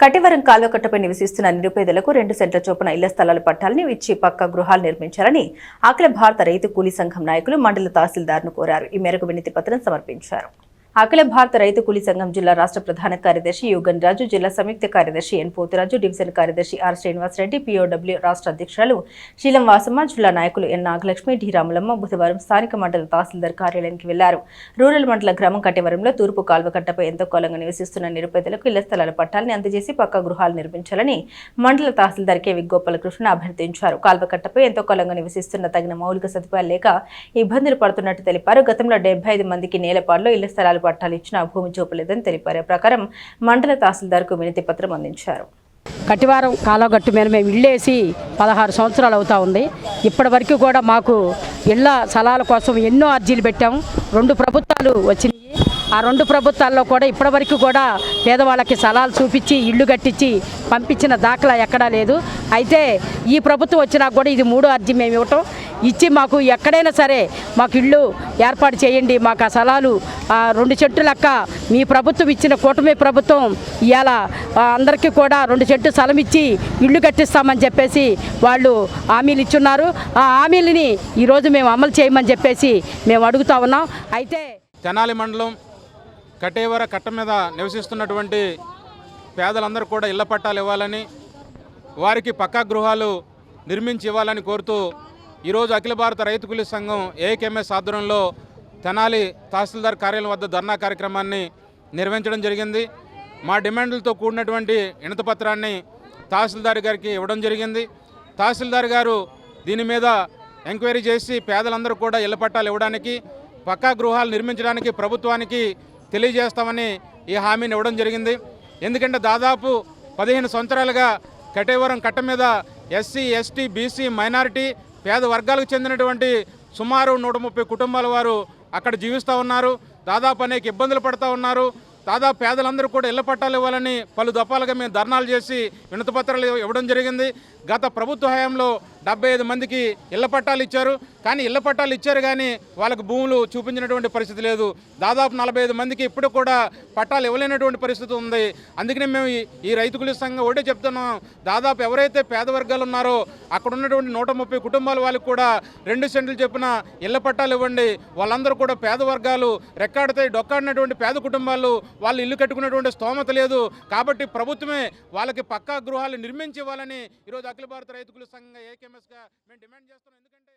కటివరం కాల్వకట్టపై నివసిస్తున్న నిరుపేదలకు 2 సెంట్ల చొప్పున ఇళ్ల స్థలాలు పట్టాలని ఇచ్చి పక్కా గృహాలు నిర్మించాలని అఖిల భారత రైతు కూలీ సంఘం నాయకులు మండల తహసీల్దార్ను కోరారు. ఈ మేరకు వినతి పత్రం సమర్పించారు. అఖిల భారత రైతు కూలీ సంఘం జిల్లా రాష్ట్ర ప్రధాన కార్యదర్శి యుగన్ రాజు, జిల్లా సంయుక్త కార్యదర్శి ఎన్ పోతురాజు, డివిజన్ కార్యదర్శి ఆర్ శ్రీనివాసరెడ్డి, పిఓడబ్ల్యూ రాష్ట్ర అధ్యక్షురాలు శీలం వాసమ్మ, జిల్లా నాయకులు ఎన్ నాగలక్ష్మి, డి రాములమ్మ బుధవారం స్థానిక మండల తహసీల్దార్ కార్యాలయానికి వెళ్లారు. రూరల్ మండల గ్రామం కటివరంలో తూర్పు కాల్వకట్టపై ఎంతో కాలంగా నివసిస్తున్న నిరుపేదలకు ఇళ్ల స్థలాల పట్టాలని అందజేసి పక్కా గృహాలు నిర్మించాలని మండల తహసీల్దార్ కె విగోపాలకృష్ణ అభ్యర్థించారు. కాల్వకట్టపై ఎంతో కాలంగా నివసిస్తున్న తగిన మౌలిక సదుపాయాలు లేక ఇబ్బందులు పడుతున్నట్టు తెలిపారు. గతంలో 75 మందికి నేలపాడులో ఇళ్ల స్థలాలు పట్టాలు ఇచ్చిన భూమి చూపలేదని తెలిపారు. ప్రకారం మండల తహసీల్దార్కు వినతి పత్రం అందించారు. కటివారం కాలగట్టు మీద మేము ఇళ్ళేసి 16 సంవత్సరాలు అవుతా ఉంది. ఇప్పటి వరకు కూడా మాకు ఇళ్ల స్థలాల కోసం ఎన్నో అర్జీలు పెట్టాము. 2 ప్రభుత్వాలు వచ్చినాయి. ఆ 2 ప్రభుత్వాల్లో కూడా ఇప్పటివరకు కూడా పేదవాళ్ళకి స్థలాలు చూపించి ఇళ్ళు కట్టించి పంపించిన దాఖలా ఎక్కడా లేదు. అయితే ఈ ప్రభుత్వం వచ్చినా కూడా ఇది 3వ అర్జీ మేము ఇవ్వటం ఇచ్చి మాకు ఎక్కడైనా సరే మాకు ఇళ్ళు ఏర్పాటు చేయండి, మాకు ఆ స్థలాలు 2 సెంటు లెక్క మీ ప్రభుత్వం ఇచ్చిన కూటమి ప్రభుత్వం ఇవాళ అందరికీ కూడా 2 సెంటు స్థలం ఇచ్చి ఇళ్ళు కట్టిస్తామని చెప్పేసి వాళ్ళు హామీలు ఇచ్చున్నారు. ఆ హామీలని ఈరోజు మేము అమలు చేయమని చెప్పేసి మేము అడుగుతా ఉన్నాం. అయితే తెనాలి మండలం కటేవర కట్ట మీద నివసిస్తున్నటువంటి పేదలందరూ కూడా ఇళ్ల పట్టాలు ఇవ్వాలని, వారికి పక్కా గృహాలు నిర్మించి ఇవ్వాలని కోరుతూ ఈరోజు అఖిల భారత రైతు కూలీ సంఘం ఏఐకేఎంఎస్ ఆధ్వర్యంలో తెనాలి తహసీల్దార్ కార్యాలయం వద్ద ధర్నా కార్యక్రమాన్ని నిర్వహించడం జరిగింది. మా డిమాండ్లతో కూడినటువంటి వినతిపత్రాన్ని తహసీల్దార్ గారికి ఇవ్వడం జరిగింది. తహసీల్దార్ గారు దీని మీద ఎంక్వైరీ చేసి పేదలందరూ కూడా ఇళ్ల పట్టాలు ఇవ్వడానికి, పక్కా గృహాలు నిర్మించడానికి ప్రభుత్వానికి తెలియజేస్తామని ఈ హామీని ఇవ్వడం జరిగింది. ఎందుకంటే దాదాపు 15 సంవత్సరాలుగా కటేవరం కట్ట మీద ఎస్సీ, ఎస్టీ, బీసీ, మైనారిటీ పేద వర్గాలకు చెందినటువంటి సుమారు 130 కుటుంబాల వారు అక్కడ జీవిస్తూ ఉన్నారు. దాదాపు అనేక ఇబ్బందులు పడుతూ ఉన్నారు. దాదాపు పేదలందరూ కూడా ఇళ్ల పట్టాలు ఇవ్వాలని పలు దఫాలుగా మేము ధర్నాలు చేసి వినతిపత్రాలు ఇవ్వడం జరిగింది. గత ప్రభుత్వ హయాంలో 75 మందికి ఇళ్ల పట్టాలు ఇచ్చారు. కానీ ఇళ్ల పట్టాలు ఇచ్చారు కానీ వాళ్ళకు భూములు చూపించినటువంటి పరిస్థితి లేదు. దాదాపు 45 మందికి ఇప్పుడు కూడా పట్టాలు ఇవ్వలేనటువంటి పరిస్థితి ఉంది. అందుకనే మేము ఈ రైతు కూలీ సంఘం ఒకటే చెప్తున్నాం, దాదాపు ఎవరైతే పేద వర్గాలు ఉన్నారో అక్కడ ఉన్నటువంటి 130 కుటుంబాల వాళ్ళకి కూడా 2 సెంట్లు చొప్పున ఇళ్ల పట్టాలు ఇవ్వండి. వాళ్ళందరూ కూడా పేద వర్గాలు, రెక్కాడితే డొక్కాడినటువంటి పేద కుటుంబాలు, వాళ్ళు ఇల్లు కట్టుకునేటువంటి స్తోమత లేదు. కాబట్టి ప్రభుత్వమే వాళ్ళకి పక్కా గృహాలు నిర్మించి ఇవ్వాలని ఈరోజు అఖిల భారత రైతు కూలీ సంఘంగా ఏకేఎంఎస్గా మేము డిమాండ్ చేస్తున్నాం. ఎందుకంటే